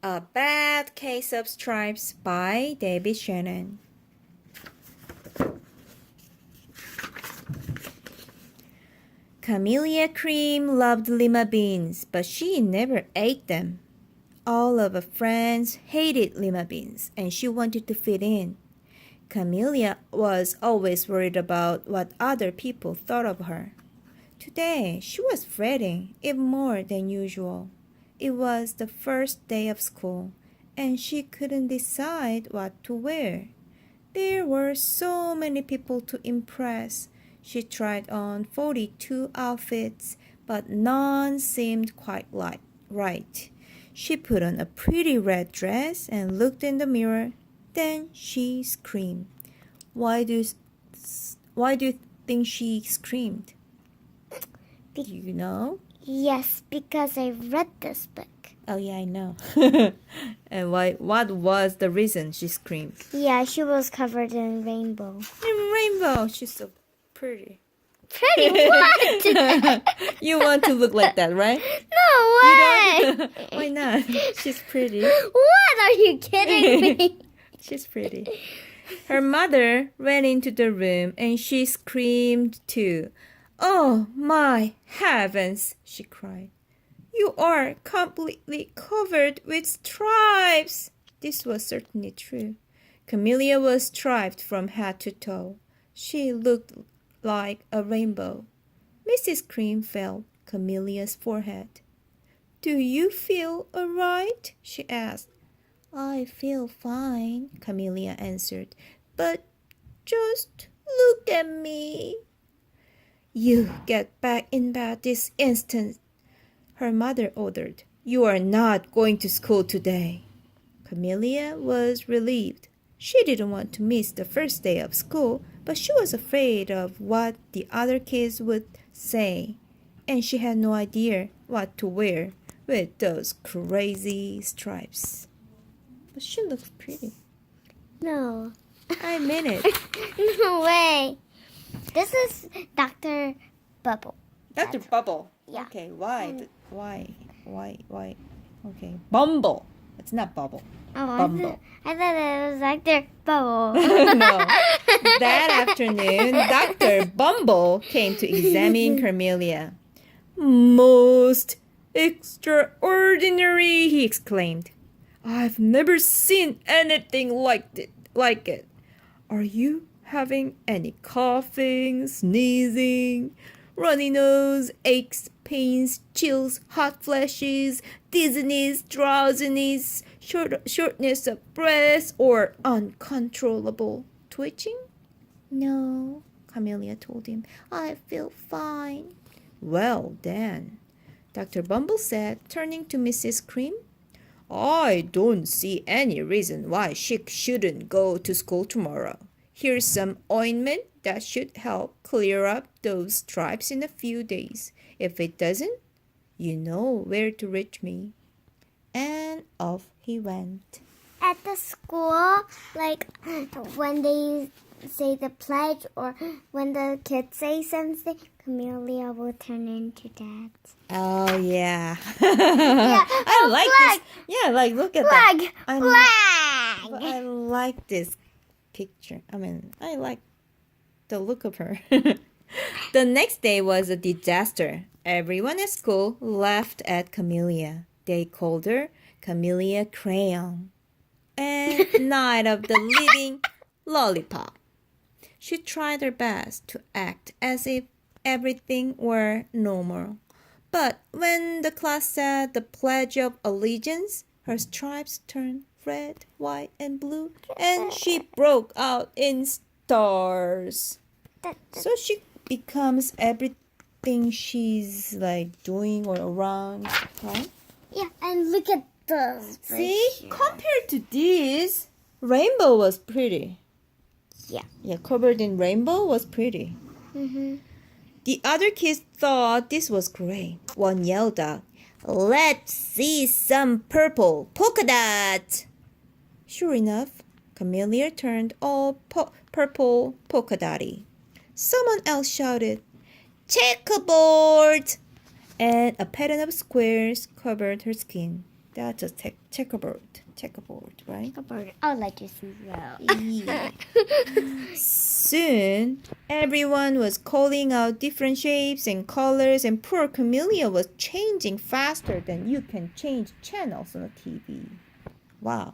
A Bad Case of Stripes by David Shannon. Camellia Cream loved lima beans, but she never ate them. All of her friends hated lima beans, and she wanted to fit in. Camellia was always worried about what other people thought of her. Today, she was fretting even more than usual. It was the first day of school, and she couldn't decide what to wear. There were so many people to impress. She tried on 42 outfits, but none seemed quite right. She put on a pretty red dress and looked in the mirror. Then she screamed. Why do you think she screamed? Do you know? Yes, because I read this book. Oh yeah, I know. And what was the reason she screamed? Yeah, she was covered in rainbow. In rainbow. She's so pretty. Pretty what? You want to look like that, right? No way! Why not? She's pretty. What? Are you kidding me? She's pretty. Her mother ran into the room and she screamed too. Oh my heavens, she cried. You are completely covered with stripes. This was certainly true. Camellia was striped from head to toe. She looked like a rainbow. Mrs. Cream felt Camellia's forehead. Do you feel all right? She asked. I feel fine, Camellia answered. But just look at me. You get back in bed this instant, her mother ordered. You are not going to school today. Camellia was relieved. She didn't want to miss the first day of school, but she was afraid of what the other kids would say, and she had no idea what to wear with those crazy stripes. But she looks pretty. No. I mean it. No way. This is Dr. Bubble. Dr. Bubble. Yeah. Okay, why? Okay, Bumble. It's not Bubble. Oh, Bumble. I thought it was Dr. Bubble. No. That afternoon, Dr. Bumble came to examine Camellia. Most extraordinary, he exclaimed. I've never seen anything like it. Are you having any coughing, sneezing, runny nose, aches, pains, chills, hot flashes, dizziness, drowsiness, shortness of breath, or uncontrollable twitching? No, Camellia told him. I feel fine. Well, then, Dr. Bumble said, turning to Mrs. Cream, I don't see any reason why she shouldn't go to school tomorrow. Here's some ointment that should help clear up those stripes in a few days. If it doesn't, you know where to reach me. And off he went. At the school, like when they say the pledge or when the kids say something, Camellia will turn into that. Oh, yeah. Yeah, I like flag. this. Yeah, like, look at Flag! that. I like this picture. I like the look of her. The next day was a disaster. Everyone at school laughed at Camellia. They called her Camellia Crayon and Night of the Living Lollipop. She tried her best to act as if everything were normal. But when the class said the Pledge of Allegiance, her stripes turned red, white, and blue, and she broke out in stars. So she becomes everything she's like doing or around, right? Yeah, and look at those. See, compared to this, rainbow was pretty. Yeah, covered in rainbow was pretty. Mm-hmm. The other kids thought this was great. One yelled out, Let's see some purple polka dots. Sure enough, Camellia turned all purple polka dotty. Someone else shouted, Checkerboard! And a pattern of squares covered her skin. That's a checkerboard, right? I'll let you see that. Yeah. Soon, everyone was calling out different shapes and colors, and poor Camellia was changing faster than you can change channels on a TV. Wow.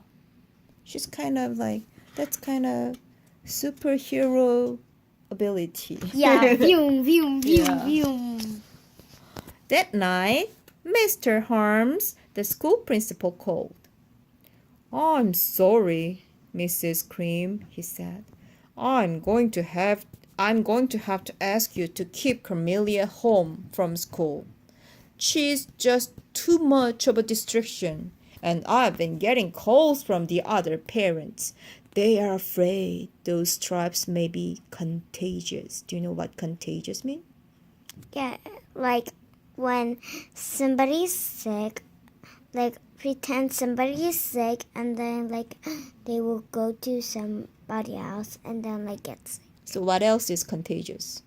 She's kind of like, that's kind of superhero ability. Yeah, boom, boom, boom, Yeah. boom. That night, Mr. Harms, the school principal, called. I'm sorry, Mrs. Cream, he said. I'm going to have to ask you to keep Camellia home from school. She's just too much of a distraction, and I've been getting calls from the other parents. They are afraid those stripes may be contagious. Do you know what contagious mean? Yeah, like when somebody's sick, like pretend somebody is sick, and then like they will go to somebody else and then like get sick. So what else is contagious?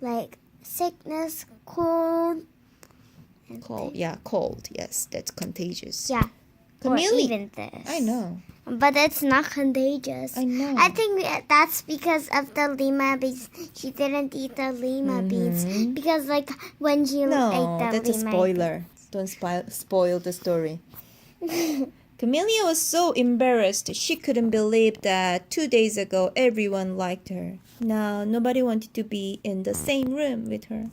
Like sickness, cold. And Cold. Yeah, cold. Yes, that's contagious. Yeah. Or Camellia. even this. I know. But it's not contagious. I know. I think that's because of the lima beans. She didn't eat the lima beans because, like, when she ate No, the that's a lima spoiler. Don't spoil the story. Camellia was so embarrassed she couldn't believe that 2 days ago everyone liked her. Now nobody wanted to be in the same room with her.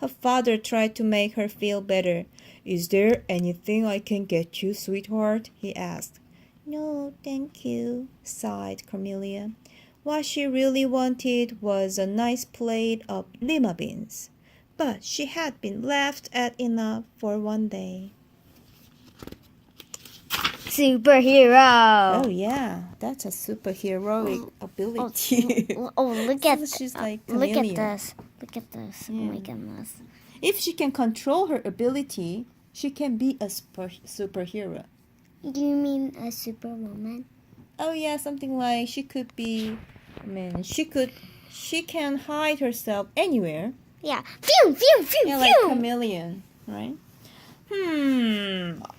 Her father tried to make her feel better. Is there anything I can get you, sweetheart? He asked. No, thank you, sighed Camellia. What she really wanted was a nice plate of lima beans. But she had been laughed at enough for one day. Superhero. Oh yeah, that's a superheroic ability. Look at She's like look at chameleon. this. Look at this. Oh my goodness. If she can control her ability, she can be a superhero. Do you mean a superwoman? Oh yeah, something like she could be. She can hide herself anywhere. Yeah. Phew, phew, phew, Yeah, like phew. chameleon, right?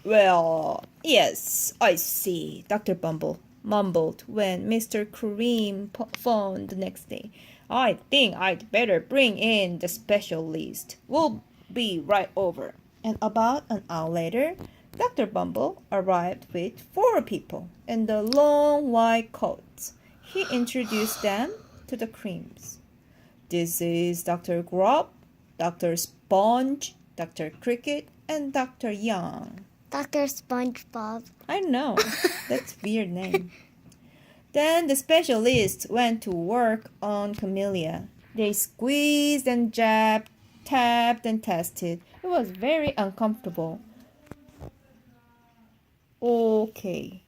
Well, yes, I see, Dr. Bumble mumbled when Mr. Cream phoned the next day. I think I'd better bring in the special list. We'll be right over. And about an hour later, Dr. Bumble arrived with 4 people in the long white coats. He introduced them to the Creams. This is Dr. Grub, Dr. Sponge, Dr. Cricket, and Dr. Young. Dr. SpongeBob. I know, that's a weird name. Then the specialists went to work on Camellia. They squeezed and jabbed, tapped and tested. It was very uncomfortable. Okay.